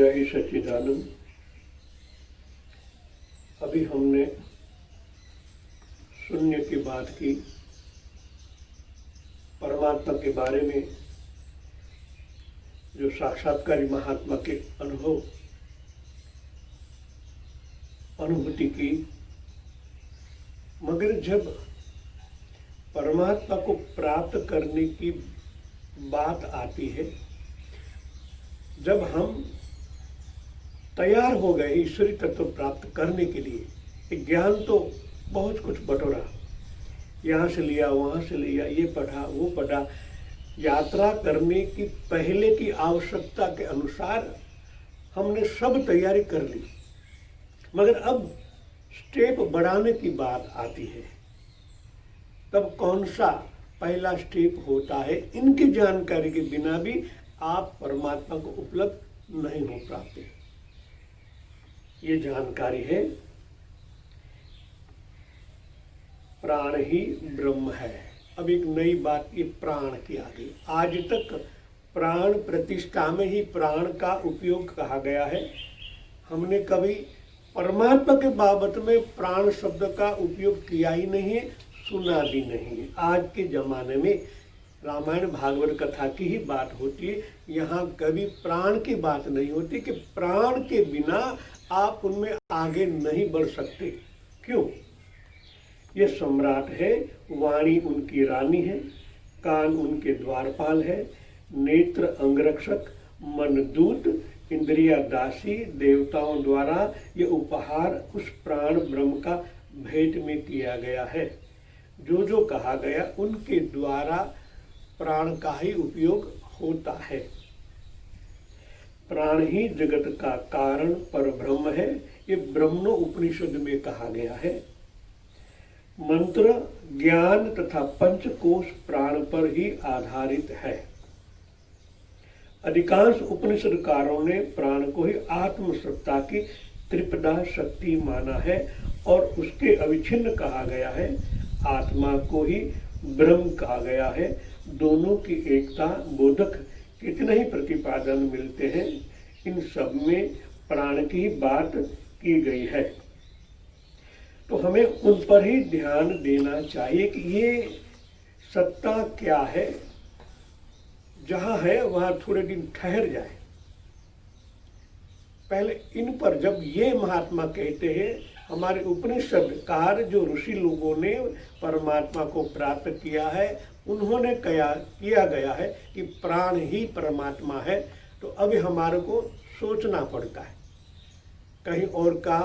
जय सच्चिदानंद। अभी हमने शून्य की बात की, परमात्मा के बारे में जो साक्षात्कारी महात्मा के अनुभूति की। मगर जब परमात्मा को प्राप्त करने की बात आती है, जब हम तैयार हो गए ईश्वरी तत्व प्राप्त करने के लिए, ज्ञान तो बहुत कुछ बटोरा, यहाँ से लिया वहाँ से लिया, ये पढ़ा वो पढ़ा, यात्रा करने की पहले की आवश्यकता के अनुसार हमने सब तैयारी कर ली। मगर अब स्टेप बढ़ाने की बात आती है, तब कौन सा पहला स्टेप होता है, इनकी जानकारी के बिना भी आप परमात्मा को उपलब्ध नहीं हो पाते। ये जानकारी है, प्राण ही ब्रह्म है। अब एक नई बात, ये प्राण की आ गई। आज तक प्राण प्रतिष्ठा में ही प्राण का उपयोग कहा गया है। हमने कभी परमात्मा के बाबत में प्राण शब्द का उपयोग किया ही नहीं है, सुना भी नहीं है। आज के जमाने में रामायण भागवत कथा की ही बात होती है, यहाँ कभी प्राण की बात नहीं होती कि प्राण के बिना आप उनमें आगे नहीं बढ़ सकते। क्यों? ये सम्राट है, वाणी उनकी रानी है, कान उनके द्वारपाल है, नेत्र अंगरक्षक, मन दूत, इंद्रिया दासी, देवताओं द्वारा ये उपहार उस प्राण ब्रह्म का भेंट में किया गया है। जो जो कहा गया उनके द्वारा प्राण का ही उपयोग होता है। प्राण ही जगत का कारण पर ब्रह्म है, ये ब्रह्मो उपनिषद में कहा गया है। मंत्र, ज्ञान तथा पंचकोश प्राण पर ही आधारित है। अधिकांश उपनिषदकारों ने प्राण को ही आत्मसत्ता की त्रिपदा शक्ति माना है और उसके अविच्छिन्न कहा गया है। आत्मा को ही ब्रह्म कहा गया है। दोनों की एकता बोधक कितने ही प्रतिपादन मिलते हैं, इन सब में प्राण की बात की गई है। तो हमें उन पर ही ध्यान देना चाहिए कि ये सत्ता क्या है, जहाँ है वहाँ थोड़े दिन ठहर जाए। पहले इन पर जब ये महात्मा कहते हैं, हमारे उपनिषदकार जो ऋषि लोगों ने परमात्मा को प्राप्त किया है, उन्होंने किया गया है कि प्राण ही परमात्मा है। तो अभी हमारे को सोचना पड़ता है, कहीं और का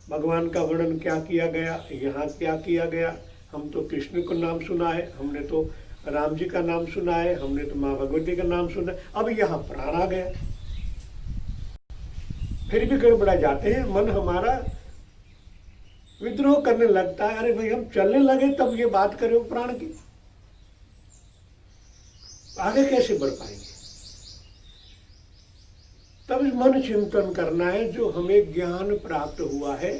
भगवान का वर्णन क्या किया गया, यहाँ क्या किया गया। हम तो कृष्ण को नाम सुना है, हमने तो राम जी का नाम सुना है, हमने तो माँ भगवती का नाम सुना है, अब यहाँ प्राण आ गया। फिर भी गड़बड़ा जाते हैं, मन हमारा विद्रोह करने लगता है। अरे भाई, हम चलने लगे तब ये बात करें प्राण की, आगे कैसे बढ़ पाएंगे? तब मन चिंतन करना है, जो हमें ज्ञान प्राप्त हुआ है।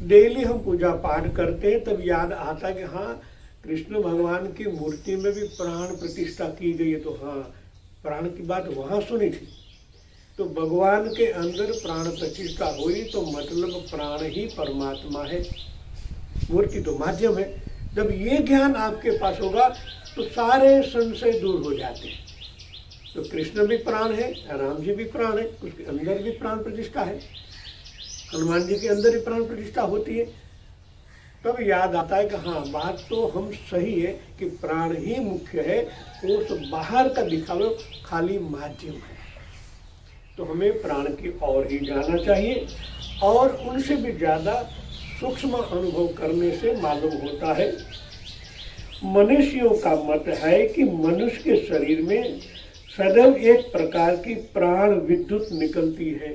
डेली हम पूजा पाठ करते हैं, तब याद आता है कि हाँ, कृष्ण भगवान की मूर्ति में भी प्राण प्रतिष्ठा की गई है। तो हाँ, प्राण की बात वहाँ सुनी थी। तो भगवान के अंदर प्राण प्रतिष्ठा हुई, तो मतलब प्राण ही परमात्मा है, मूर्ति तो माध्यम है। जब ये ज्ञान आपके पास होगा तो सारे संशय दूर हो जाते हैं। तो कृष्ण भी प्राण है, राम जी भी प्राण है, उसके अंदर भी प्राण प्रतिष्ठा है, हनुमान जी के अंदर ही प्राण प्रतिष्ठा होती है। तब याद आता है कि हाँ, बात तो हम सही है कि प्राण ही मुख्य है, उस बाहर का दिखावे खाली माध्यम है। तो हमें प्राण की ओर ही जाना चाहिए, और उनसे भी ज़्यादा सूक्ष्म अनुभव करने से मालूम होता है। मनुष्यों का मत है कि मनुष्य के शरीर में सदैव एक प्रकार की प्राण विद्युत निकलती है।